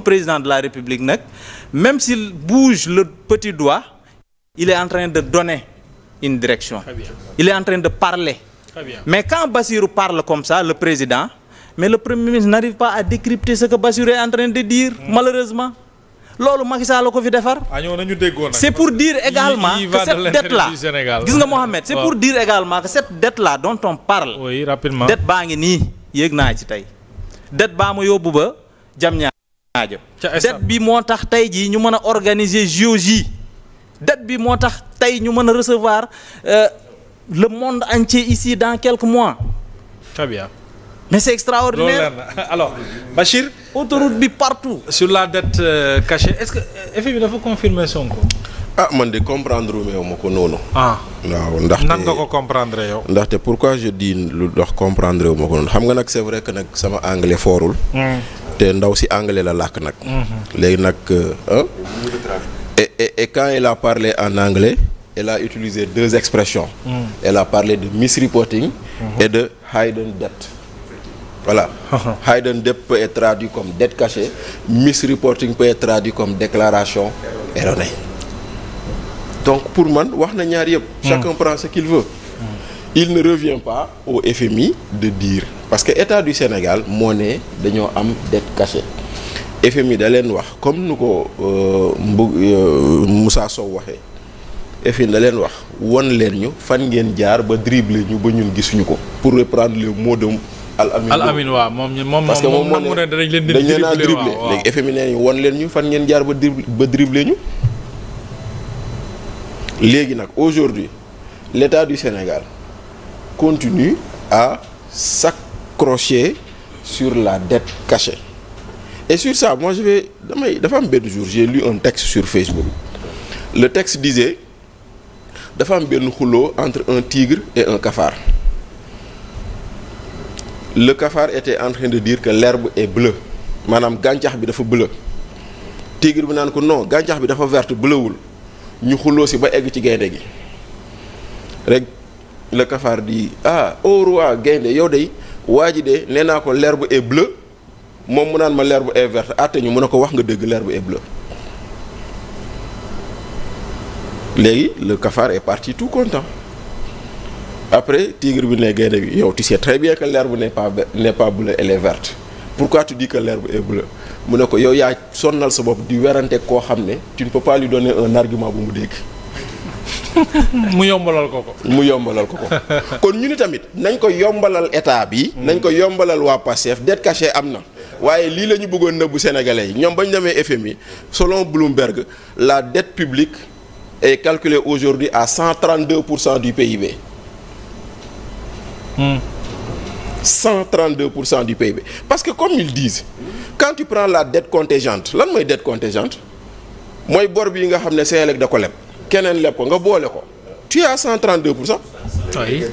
président de la République nag même s'il bouge le petit doigt il est en train de donner une direction. Il est en train de parler. Mais quand Bassirou parle comme ça, le président, mais le Premier ministre n'arrive pas à décrypter ce que Bassirou est en train de dire, malheureusement. Loolu Macky Sall ko fi defar. C'est pour dire également que cette dette-là, gis nga Mohamed, c'est pour dire également que cette dette-là dont on parle, oui, rapidement, dette baa ngi nii yéeg naa ci tey. Dette baa ma yóbbu ba jam ñaajo. Dette bi moo tax tey jii ñu mën a organiser JOJ. Dette bi moo tax tey ñu mën a recevoir le monde entier ici dans quelques mois. Très bien. Mais c'est extraordinaire. Alors, Bachir, autoroute bi partout. Sur la dette cachée, est-ce que FMI dafa confirmer Sonko? Man de comprendre ma ko noonu. Waaw ndaxte nan nga ko comprendre yow. Ndaxte pourquoi je dis lu dox comprendre ma ko noonu xam nga nag c'est vrai que nag sama anglais foorul. Te ndaw si anglais la làkk nag. Léegi nag et quand elle a parlé en anglais, elle a utilisé deux expressions. Elle a parlé de misreporting et de hidden debt. Voilà. Hidden debt peut être traduit comme dette cachée, misreporting peut être traduit comme déclaration erronée. Donc pour man wax na ñaar yëpp. Chacun prend ce qu'il veut. Il ne revient pas au FMI de dire parce que État du Sénégal moo ne dañoo am dette cachée. FMI da leen wax comme nu ko Moussa Sow waxee. FMI da leen wax won leen ñu fan ngeen jaar ba dribbler ñu ba ñun gisuñu ko. Pour reprendre le mot de Al Amin waaw moom parce que moom moo ne dañ leen dribbler léegi FMI nee nañu won leen ñu fan ngeen jaar ba dribbler ñu. Léegi nag aujourd'hui l'État du Sénégal continue à s'accrocher sur la dette cachée. Et sur ça, moi dafa am benn jour j'ai lu un texte sur Facebook. Le texte disait dafa am benn xuloo entre un tigre et un cafard. Le cafard était en train de dire que l'herbe est bleue maanaam gàncax bi dafa bleu. Tigre bi naan ko non gàncax bi dafa verte bleuwul ñu xuloo si ba egg ci gaynde gi rek le cafard dit au roi gaynde yow de waa ji de nee naa ko l'herbe est bleue moom mu naan ma l'herbe est verte àtte ñu mën a ko wax nga dëgg l'herbe est bleue. Léegi le cafard est parti tout content. Après tigre bi ne gaynde bi yow tu sais très bien que l'herbe n'est pas bleue, elle est verte. Pourquoi tu dis que l'herbe est bleue? Mu ne ko yow yaa sonnal sa bopp di werante koo xam ne tu ne peux pas lui donner un argument bu mu dégg. mu yombalal ko ko. Kon ñu ni tamit nañ ko yombalal état bi. nañ ko yombalal waa Pastef dette cachée am na. waaye lii la ñu bëggoon nëbbu sénégalais yi ñoom ba ñu demee FMI selon Bloomberg la dette publique est calculée aujourd'hui à 132% du PIB. 132% du PIB. Parce que comme ils disent, quand tu prends la dette contingente, lan mooy dette contingente mooy bor bi nga xam ne Senelec da ko leb keneen leb ko nga boole ko tu es à 132%. Oui.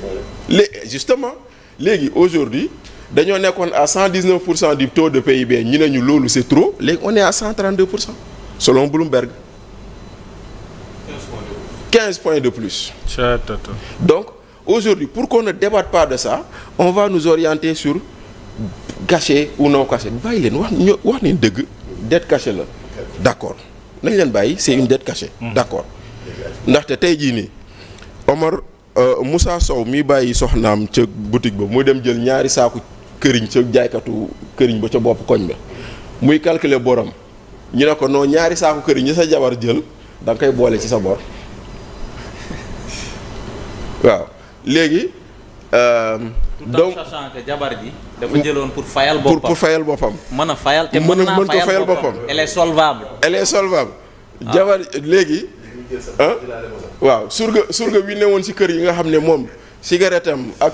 Justement léegi aujourd'hui dañoo nekkoon à 119% du taux de PIB ñu ne ñu loolu c'est trop léegi on est à 132% selon Bloomberg. 15 points de plus. Donc aujourd'hui pour qu'on ne débatte pas de ça on va nous orienter sur caché ou non caché bàyyi leen wax neen dëgg dette cachée la d'accord nañ leen bàyyi c'est une dette cachée. D'accord ndaxte tey jii nii Omar Moussa Sow mi bàyyi soxnaam ca boutique ba muy dem jël ñaari saaku këriñ ca jaaykatu këriñ ba ca bopp koñ ba muy calculer borom ñu ne ko non ñaari saaku këriñ ñi sa jabar jël da nga koy boole ci sa bor waaw léegi. donc sachant que jabar ji dafa jëloon pour fayal boppam pour fayal boppam. mën a fayal te mën ko fayal boppam. elle est solvable. jabar léegi. waaw surga wi ne woon ci kër yi nga xam ne moom cigarette am ak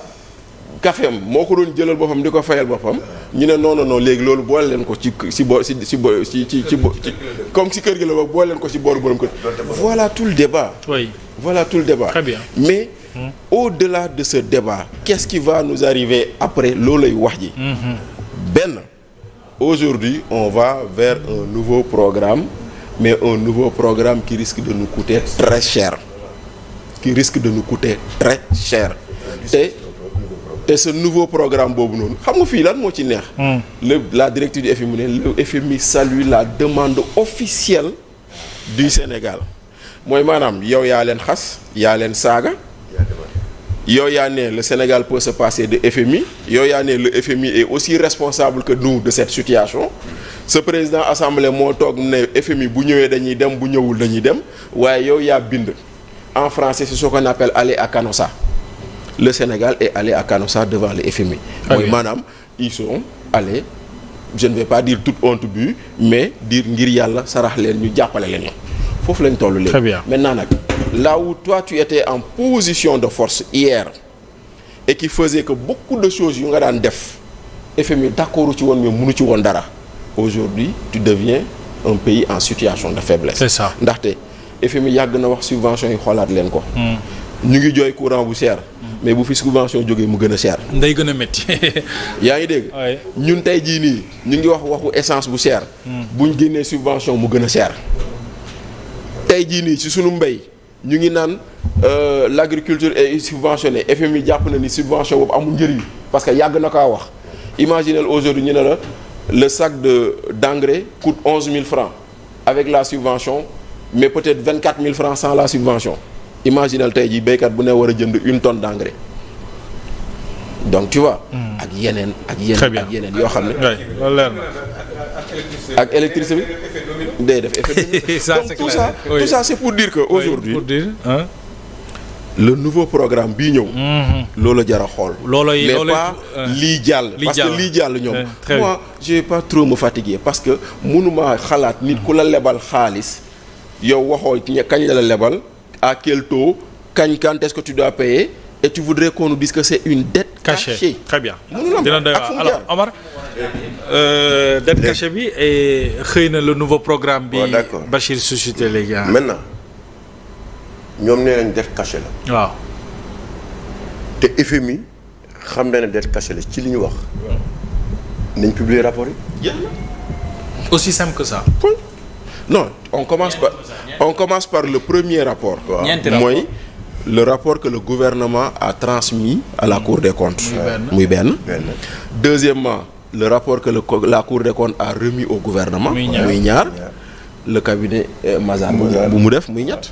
café am moo ko doon jëlal boppam di ko fayal boppam ñu ne non léegi loolu boole leen ko ci comme ci kër gi la ba boole leen ko ci booru borom kër. Voilà tout le débat. Oui. Voilà tout le débat. Très bien. Mais au-delà de ce débat qu'est-ce qui va nous arriver après loolay wax ji. Benn aujourd'hui on va vers un nouveau programme. Mais un nouveau programme qui risque de nous coûter très cher. te ce nouveau programme boobu noonu xam nga fii lan moo ci neex. la directive du FMI ne le FMI salue la demande officielle du Sénégal mooy maanaam yow yaa leen xas yaa leen saaga. yow yaa ne le Sénégal peut se passer de FMI yow yaa ne le FMI est aussi responsable que nous de cette situation ce président assemblée moo toog ne FMI bu ñëwee dañuy dem bu ñëwul dañuy dem waaye yow yaa bind en français c'est ce qu'on appelle aller à Canossa le Sénégal est allé à Canossa devant le FMI. mooy maanaam ils sont allés je ne vais pas dire toute honte bu mais dire ngir yàlla sarax leen ñu jàppale leen foofu lañ toll léegi. Très bien. Maintenant nag là où toi tu étais en position de force hier et qui faisait que beaucoup de choses yu nga daan def FMI d'accord ci woon mais mënu ci woon dara aujourd'hui tu deviens un pays en situation de faiblesse. C'est ça. ndaxte FMI yàgg na wax subvention yi xoolaat leen ko. ñu ngi jooy courant bu cher. mais bu fi subvention jógee mu gën a cher. nday gën a métti. yaa ngi dégg. ñun tey jii nii ñu ngi wax waxu essence bu cher. buñ génnee subvention mu gën a cher. tey jii nii ci sunu mbéy ñu ngi naan l'agriculture est subventionnée FMI jàpp na ni subvention boobu amul njëriñ parce que yàgg na kaa wax imaginez aujourd'hui ñu ne la le sac d'engrais coûte 11 000 francs avec la subvention mais peut-être 24 000 francs sans la subvention imaginez tey jii béykat bu ne war a jënd 1 tonne d'engrais donc tu vois. ak yeneen ak yeneen yoo xam ne. loolu leer na. ak électricité bi day def effet. Ça, donc c'est tout clair. ça tout ça c'est pour dire que aujourd'hui pour dire hein? le nouveau programme bii ñëw. loolu jar a xool. loolooy mais pas lii jàll. parce que lii jàll ñoom. moi je vais pas trop me fatiguer parce que mënuma xalaat nit ku la lebal xaalis yow waxoo kañ la lebal à quel taux quand est-ce que tu dois payer et tu voudrais qu'on nous dise que c'est une dette cachée. Très bien. dina doy waar alors Omar. dette cachée bi et xëy na le nouveau programme bi. waaw d'accord Bachir suscité léegi. maintenant ñoom nee nañ dette cachée la. waaw. te FMI xam na ne dette cachée la ci li ñu wax. nañ publier rapport yi. aussi simple que ça. non on commence par le premier rapport. mooy le rapport que le gouvernement a transmis à la Cour des comptes. muy benn. Deuxièmement le rapport que la Cour des comptes a remis au gouvernement. muy ñaar le cabinet Mazars bu mu def muy ñett.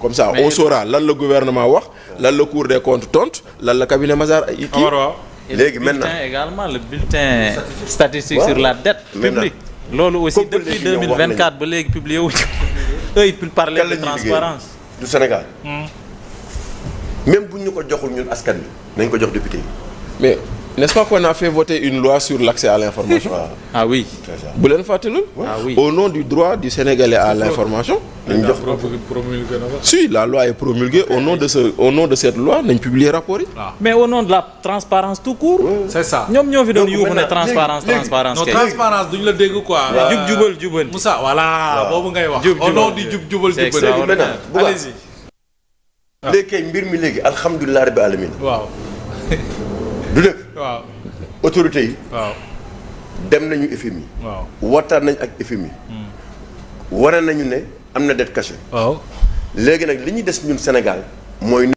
comme ça on saura lan la gouvernement wax lan la Cour des comptes tontu lan la cabinet Mazars kii. léegi maintenant également le bulletin statistique sur la dette publique. loolu aussi depuis 2024 ba léegi publié wu ñu. eux ils parlaient de transparence du Sénégal. même bu ñu ko joxul ñun askan bi nañ ko jox député yi. mais n'est-ce pas qu'on a fait voter une loi sur l'accès à l'information. ah oui. bu leen fàttali. ah oui au nom du droit du Sénégalais à l'information. nañ jox si la loi est promulguée au nom de cette loi nañ publier rapport yi. mais au nom de la transparence tout court. c'est ça. ñoom ñoo fi doon yuuxu ne transparence non transparence duñu la dégg quoi. jub jubal Moussa voilà boobu ngay wax. au nom du jubal jubal. léegi maintenant allez-y. léegi kay mbir mi léegi alhamdulilah rabbi alamin. waaw. du dëgg. waaw. autorités yi. waaw. dem nañu FMI. waaw. waxtaan nañ ak FMI. wane nañu ne am na dette cachée. waaw. léegi nag li ñuy des ñun Sénégal mooy.